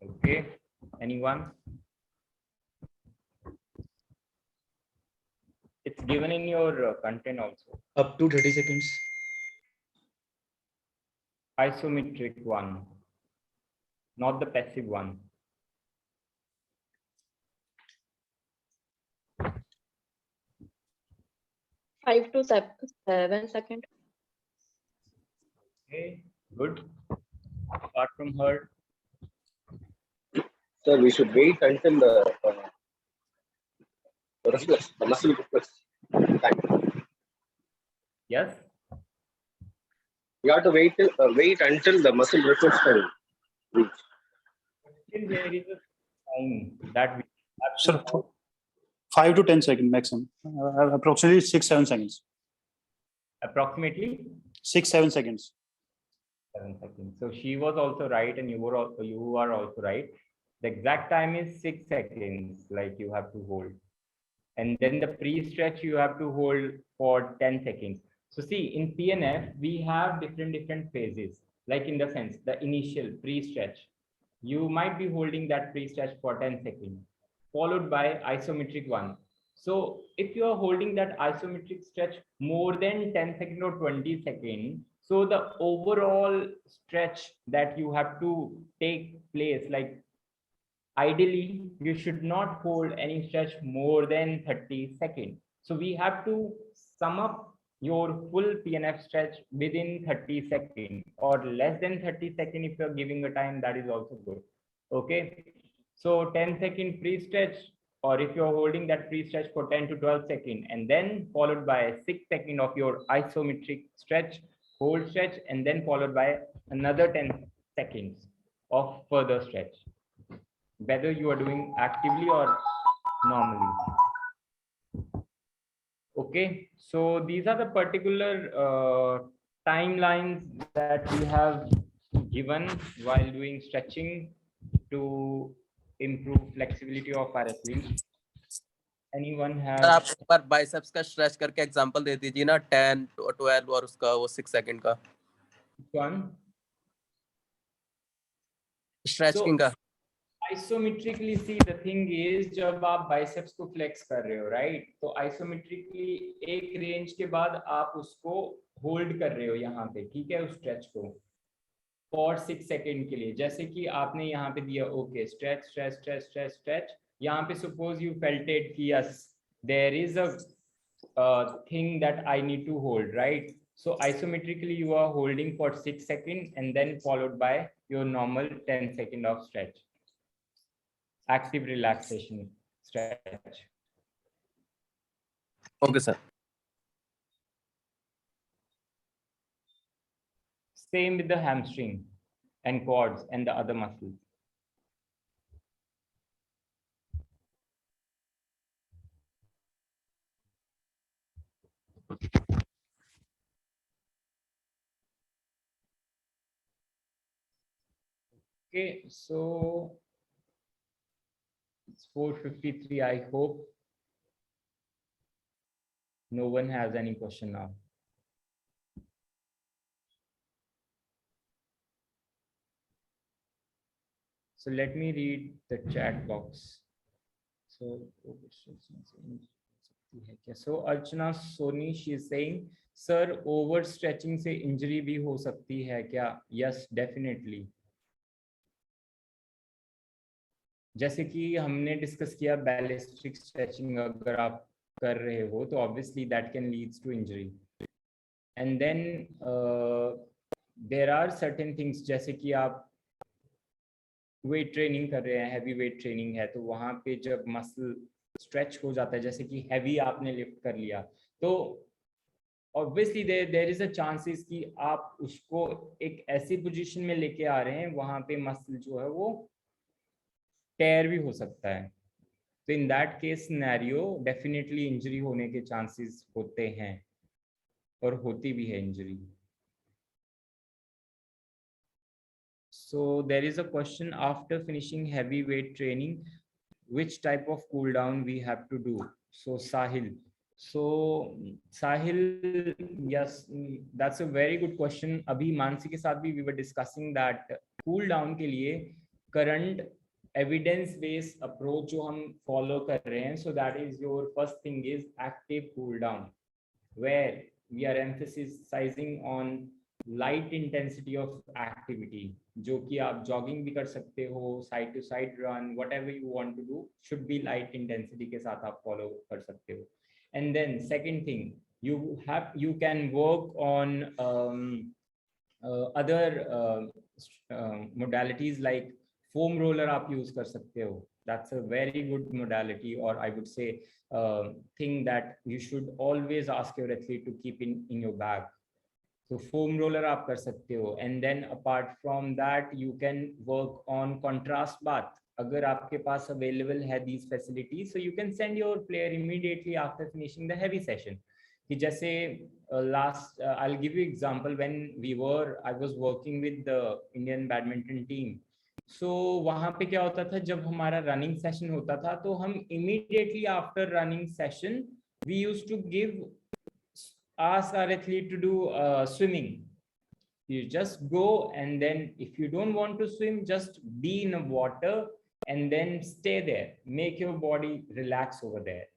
Okay, anyone? It's given in your content also. Up to 30 seconds. Isometric one, not the passive one. Five to 7 seconds. Okay, good. Apart from her. Sir, we should wait until the reflex, the muscle reflex time. Yes. You have to wait until the muscle reflex time reach. Still there is a time that we have to Sir, 5 to 10 seconds maximum. Approximately 6-7 seconds. approximately 6-7 seconds. 7 seconds. So she was also right, and you are also right. The exact time is 6 seconds, like you have to hold. And then the pre-stretch you have to hold for 10 seconds. So see, in PNF, we have different phases, like in the sense, the initial pre-stretch. You might be holding that pre-stretch for 10 seconds, followed by isometric one. So if you are holding that isometric stretch more than 10 seconds or 20 seconds, so the overall stretch that you have to take place, like ideally, you should not hold any stretch more than 30 seconds. So we have to sum up your full PNF stretch within 30 seconds or less than 30 seconds. If you're giving a time, that is also good. Okay. So 10-second pre-stretch, or if you're holding that pre-stretch for 10 to 12 seconds, and then followed by 6 seconds of your isometric stretch, hold stretch, and then followed by another 10 seconds of further stretch, whether you are doing actively or normally. Okay, so these are the particular timelines that we have given while doing stretching to improve flexibility of our athletes. Anyone has? आप एक बार biceps का stretch करके example दे दीजिए ना, 10 12 और उसका वो 6 second का One स्ट्रेचिंग का. Isometrically see the thing is, जब आप बाइसेप्स को फ्लेक्स कर रहे हो, राइट, तो आइसोमेट्रिकली एक रेंज के बाद आप उसको होल्ड कर रहे हो यहाँ पे, ठीक है, उस स्ट्रेच को फॉर 6 सेकेंड के लिए. जैसे कि आपने यहाँ पे दिया okay stretch stretch stretch stretch stretch, यहाँ पे सपोज यू फेल्ट इट कि yes there is a thing that I need to hold, right. So isometrically you are holding for 6 seconds and then followed by your normal 10 second of stretch, active relaxation stretch. Okay sir. Same with the hamstring and quads and the other muscles. Okay, so it's 4:53. I hope no one has any question now. So let me read the chat box. So Archana Soni, she is saying, sir, overstretching से injury भी हो सकती है क्या? Yes, definitely. जैसे कि हमने discuss किया बैलिस्टिक स्ट्रेचिंग अगर आप कर रहे हो तो obviously that can leads to injury. And then there are certain things, जैसे कि आप वेट ट्रेनिंग कर रहे हैं, हैवी वेट ट्रेनिंग है, तो वहाँ पे जब मसल स्ट्रेच हो जाता है, जैसे कि हैवी आपने लिफ्ट कर लिया, तो obviously there is a chances कि आप उसको एक ऐसी पोजीशन में लेके आ रहे हैं वहाँ पे मसल जो है वो टेयर भी हो सकता है. तो in that case scenario definitely injury होने के चांसेस होते हैं और होती भी है injury. So there is a question, after finishing heavy weight training, which type of cool down we have to do? So Sahil, yes, that's a very good question. अभी मानसी के साथ भी we were discussing that cool down के लिए current evidence based approach जो हम follow कर रहे हैं, so that is your first thing is active cool down, where we are emphasizing on light intensity of activity, जो कि आप जॉगिंग भी कर सकते हो, side to side run, whatever you want to do should be light intensity के साथ आप फॉलो कर सकते हो. And then second thing, you can work on other modalities like foam roller आप यूज कर सकते हो, That's a very good modality, or I would say thing that you should always ask your athlete to keep in your bag. So foam roller आप कर सकते हो, and then apart from that you can work on contrast bath. अगर आपके पास available है these facilities, so you can send your player immediately after finishing the heavy session. कि जैसे I'll give you example when I was working with the Indian badminton team. So वहाँ पे क्या होता था, जब हमारा running session होता था तो हम immediately after running session we used to ask our athlete to do swimming. You just go, and then if you don't want to swim, just be in the water and then stay there. Make your body relax over there.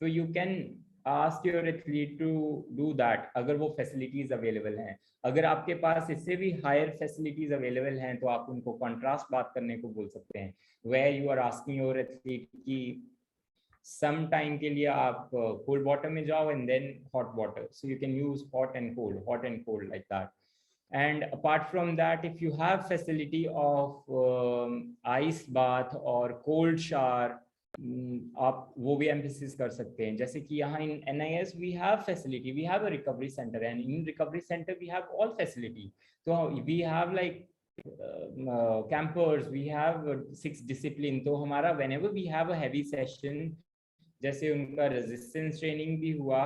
So you can ask your athlete to do that अगर वो facilities available हैं. अगर आपके पास इससे भी higher facilities available हैं तो आप उनको contrast बात करने को बोल सकते हैं, where you are asking your athlete कि some time के लिए आप cold water में जाओ and then hot water. So you can use hot and cold like that. And apart from that, if you have facility of ice bath or cold shower, आप वो भी emphasis कर सकते हैं. जैसे कि यहाँ in NIS we have facility, we have a recovery center, and in recovery center we have all facility. So we have like campers, we have 6 discipline. तो हमारा whenever we have a heavy session, जैसे उनका resistance training भी हुआ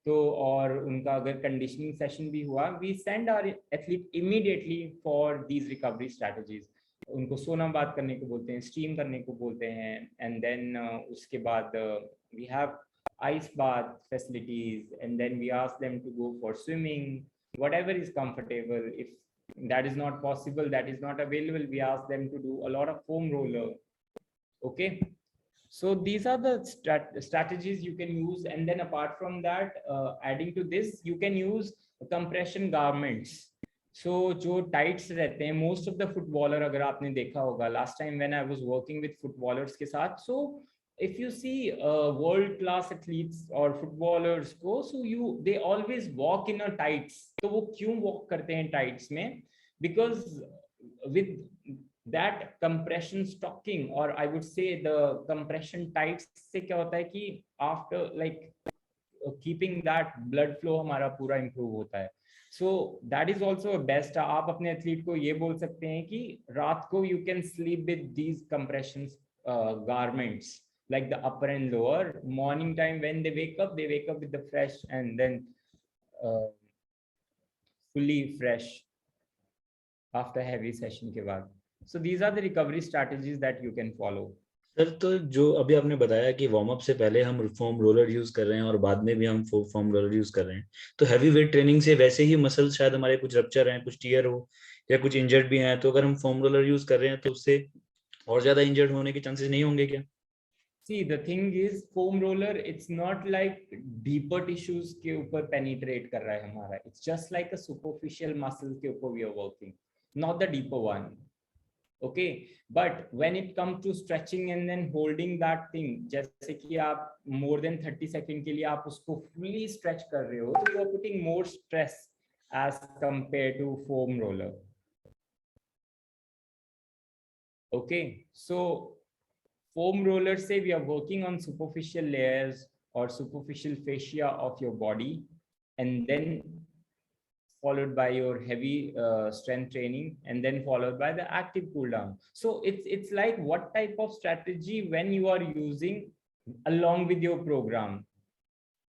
तो और उनका अगर कंडीशनिंग सेशन भी हुआ, we send our athlete immediately for these recovery strategies. उनको सोना बात करने को बोलते हैं, स्टीम करने को बोलते हैं, एंड देन उसके बाद we have ice bath facilities, and then we ask them to go for swimming, whatever is comfortable. If that is not possible, that is not available, we ask them to do a lot of foam roller. Okay, so these are the strategies you can use. And then apart from that, adding to this, you can use compression garments. So जो tights रहते हैं, most of the footballer, अगर आपने देखा होगा, last time when I was working with footballers के साथ, so if you see world class athletes or footballers को, so they always walk in a tights. तो वो क्यों walk करते हैं tights में? Because with that compression stocking, or I would say the compression tights से क्या होता है कि after like keeping that blood flow हमारा पूरा improve होता है. So that is also a best. आप अपने एथलीट को ये बोल सकते हैं कि रात को you can sleep with these compression garments like the upper and lower. Morning time when they wake up with the fresh and then fully fresh after heavy session के बाद. So these are the recovery strategies that you can follow. Sir, तो जो अभी आपने बताया कि warm up से पहले हम फोम रोलर यूज कर रहे हैं और बाद में भी हम फोम रोलर यूज कर रहे हैं, तो हैवी वेट ट्रेनिंग से वैसे ही मसल शायद हमारे कुछ रप्चर हैं, कुछ टीयर हो या कुछ इंजर्ड भी हैं, तो अगर हम फोम रोलर यूज कर रहे हैं तो उससे और ज्यादा इंजर्ड होने के चांसेस नहीं होंगे क्या? See, the thing is, foam roller, it's not like deeper tissues के ऊपर penetrate कर रहा है हमारा. It's just like a superficial muscle के ऊपर we are working, not the deeper one. Okay, but when it comes to stretching and then holding that thing, जैसे कि आप more than 30 seconds के लिए आप उसको fully stretch कर रहे हो, तो you are putting more stress as compared to foam roller. Okay, so foam roller say we are working on superficial layers or superficial fascia of your body, and then followed by your heavy strength training, and then followed by the active cool down. So it's like what type of strategy when you are using along with your program.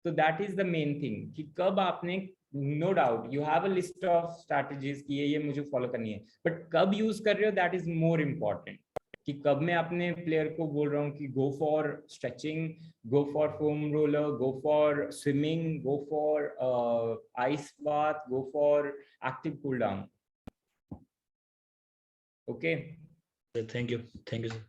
So that is the main thing कि कब आपने, no doubt you have a list of strategies कि ये मुझे follow करनी है, but कब use कर रहे हो, that is more important. कि कब मैं अपने प्लेयर को बोल रहा हूँ कि go for stretching, go for foam roller, go for swimming, go for ice bath, go for active cool down. Okay. Thank you. Thank you, sir.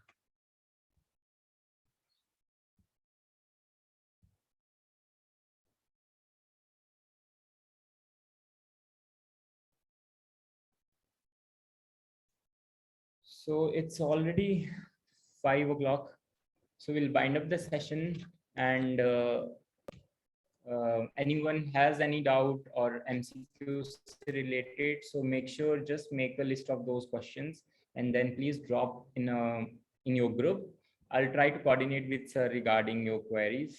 So it's already 5 o'clock. So we'll bind up the session, and anyone has any doubt or MCQs related, so make sure just make a list of those questions and then please drop in your group. I'll try to coordinate with sir regarding your queries.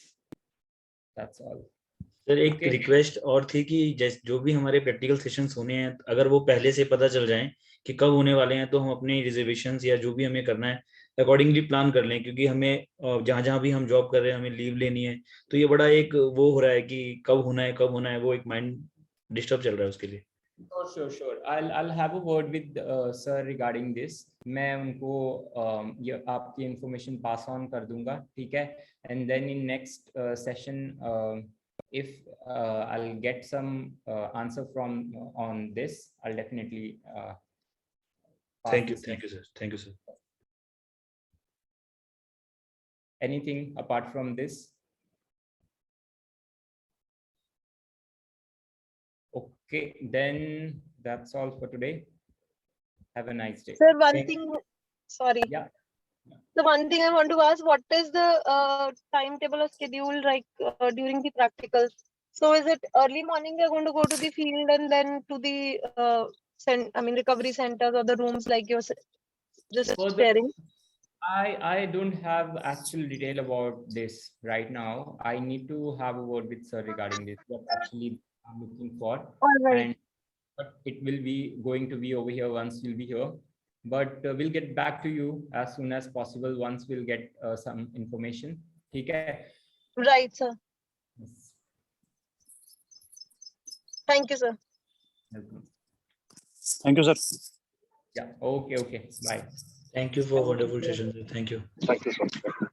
That's all. Sir एक request और थी कि जैसे जो भी हमारे practical sessions होने हैं, अगर वो पहले से पता चल जाएं कि कब होने वाले हैं, तो हम अपनी रिजर्वेशंस या जो भी हमें करना है अकॉर्डिंगली प्लान कर लें, क्योंकि हमें जहाँ भी हम जॉब कर रहे हैं हमें लीव लेनी है, तो ये बड़ा एक वो हो रहा है कि कब होना है, वो एक माइंड डिस्टर्ब चल रहा है उसके लिए। Sure. I'll have a word with sir regarding this. मैं उनको ये आपकी information pass on कर दूंगा, ठीक है? And then in next session, if I'll get some answer from on this, I'll definitely Thank you sir. Anything apart from this? Okay, then that's all for today. Have a nice day. Sir, one thing, sorry. Yeah. The one thing I want to ask, what is the timetable or schedule like during the practicals? So is it early morning they're going to go to the field and then to the recovery centers or the rooms like you're just sharing? I don't have actual detail about this right now. I need to have a word with sir regarding this. What actually I'm looking for. All right. And but it will be going to be over here once you'll be here. But we'll get back to you as soon as possible once we'll get some information. Okay. Right, sir. Yes. Thank you, sir. Welcome. Thank you, sir. Yeah. Okay. Bye. Thank you for wonderful session. Thank you. Thank you so much.